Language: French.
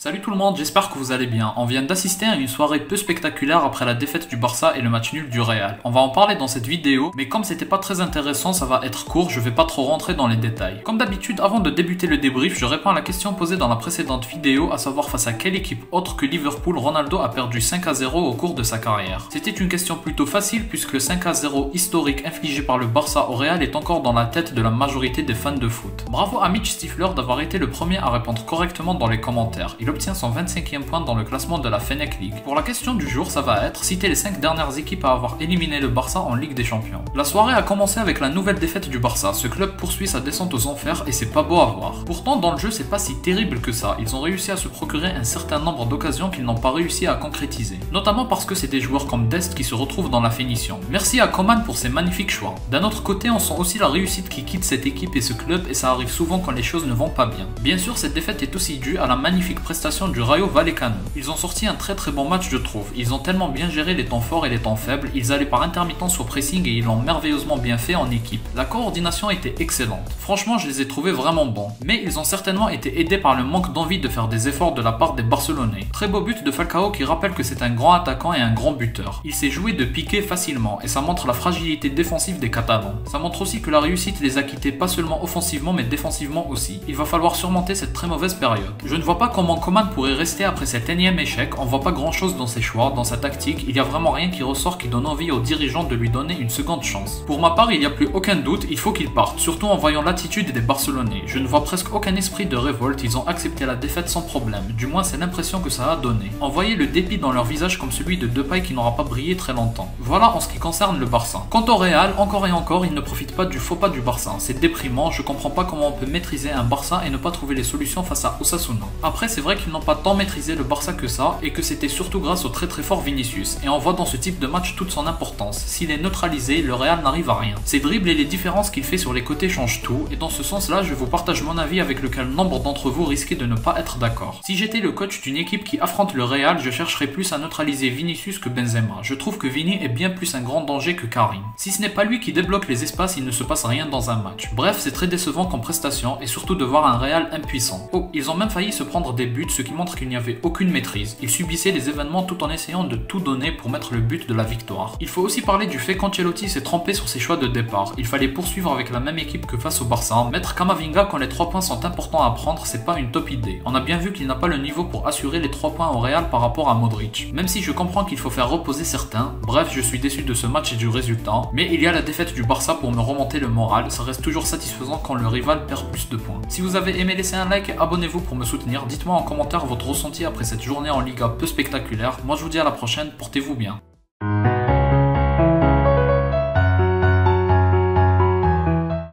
Salut tout le monde, j'espère que vous allez bien. On vient d'assister à une soirée peu spectaculaire après la défaite du Barça et le match nul du Real. On va en parler dans cette vidéo, mais comme c'était pas très intéressant, ça va être court, je vais pas trop rentrer dans les détails. Comme d'habitude, avant de débuter le débrief, je réponds à la question posée dans la précédente vidéo, à savoir face à quelle équipe autre que Liverpool Ronaldo a perdu 5-0 au cours de sa carrière. C'était une question plutôt facile puisque le 5-0 historique infligé par le Barça au Real est encore dans la tête de la majorité des fans de foot. Bravo à Mitch Stifler d'avoir été le premier à répondre correctement dans les commentaires. Il obtient son 25e point dans le classement de la Fennec League. Pour la question du jour, ça va être citer les 5 dernières équipes à avoir éliminé le Barça en Ligue des Champions. La soirée a commencé avec la nouvelle défaite du Barça. Ce club poursuit sa descente aux enfers et c'est pas beau à voir. Pourtant, dans le jeu, c'est pas si terrible que ça. Ils ont réussi à se procurer un certain nombre d'occasions qu'ils n'ont pas réussi à concrétiser. Notamment parce que c'est des joueurs comme Dest qui se retrouvent dans la finition. Merci à Coman pour ses magnifiques choix. D'un autre côté, on sent aussi la réussite qui quitte cette équipe et ce club et ça arrive souvent quand les choses ne vont pas bien. Bien sûr, cette défaite est aussi due à la magnifique prestation du Rayo Vallecano. Ils ont sorti un très bon match je trouve. Ils ont tellement bien géré les temps forts et les temps faibles, ils allaient par intermittence au pressing et ils l'ont merveilleusement bien fait en équipe. La coordination était excellente. Franchement, je les ai trouvés vraiment bons. Mais ils ont certainement été aidés par le manque d'envie de faire des efforts de la part des Barcelonais. Très beau but de Falcao qui rappelle que c'est un grand attaquant et un grand buteur. Il s'est joué de piquer facilement et ça montre la fragilité défensive des Catalans. Ça montre aussi que la réussite les a quittés pas seulement offensivement mais défensivement aussi. Il va falloir surmonter cette très mauvaise période. Je ne vois pas comment Coman pourrait rester après cet énième échec. On voit pas grand chose dans ses choix, dans sa tactique, il y a vraiment rien qui ressort qui donne envie aux dirigeants de lui donner une seconde chance. Pour ma part, il n'y a plus aucun doute, il faut qu'il parte, surtout en voyant l'attitude des Barcelonais. Je ne vois presque aucun esprit de révolte, ils ont accepté la défaite sans problème, du moins c'est l'impression que ça a donné. On voyait le dépit dans leur visage comme celui de Depay qui n'aura pas brillé très longtemps. Voilà en ce qui concerne le Barça. Quant au Real, encore et encore, il ne profite pas du faux pas du Barça. C'est déprimant, je comprends pas comment on peut maîtriser un Barça et ne pas trouver les solutions face à Osasuna. Après, c'est vrai qu'ils n'ont pas tant maîtrisé le Barça que ça et que c'était surtout grâce au très fort Vinicius. Et on voit dans ce type de match toute son importance. S'il est neutralisé, le Real n'arrive à rien. Ses dribbles et les différences qu'il fait sur les côtés changent tout et dans ce sens-là, je vous partage mon avis avec lequel nombre d'entre vous risquez de ne pas être d'accord. Si j'étais le coach d'une équipe qui affronte le Real, je chercherais plus à neutraliser Vinicius que Benzema. Je trouve que Vini est bien plus un grand danger que Karim. Si ce n'est pas lui qui débloque les espaces, il ne se passe rien dans un match. Bref, c'est très décevant comme prestation et surtout de voir un Real impuissant. Oh, ils ont même failli se prendre des buts, ce qui montre qu'il n'y avait aucune maîtrise. Ils subissaient les événements tout en essayant de tout donner pour mettre le but de la victoire. Il faut aussi parler du fait qu'Ancelotti s'est trompé sur ses choix de départ. Il fallait poursuivre avec la même équipe que face au Barça. Mettre Camavinga quand les 3 points sont importants à prendre, c'est pas une top idée. On a bien vu qu'il n'a pas le niveau pour assurer les 3 points au Real par rapport à Modric. Même si je comprends qu'il faut faire reposer certains. Bref, je suis déçu de ce match et du résultat. Mais il y a la défaite du Barça pour me remonter le moral. Ça reste toujours satisfaisant quand le rival perd plus de points. Si vous avez aimé, laissez un like et abonnez-vous pour me soutenir. Dites-moi en commentaire votre ressenti après cette journée en Liga peu spectaculaire. Moi je vous dis à la prochaine, portez-vous bien.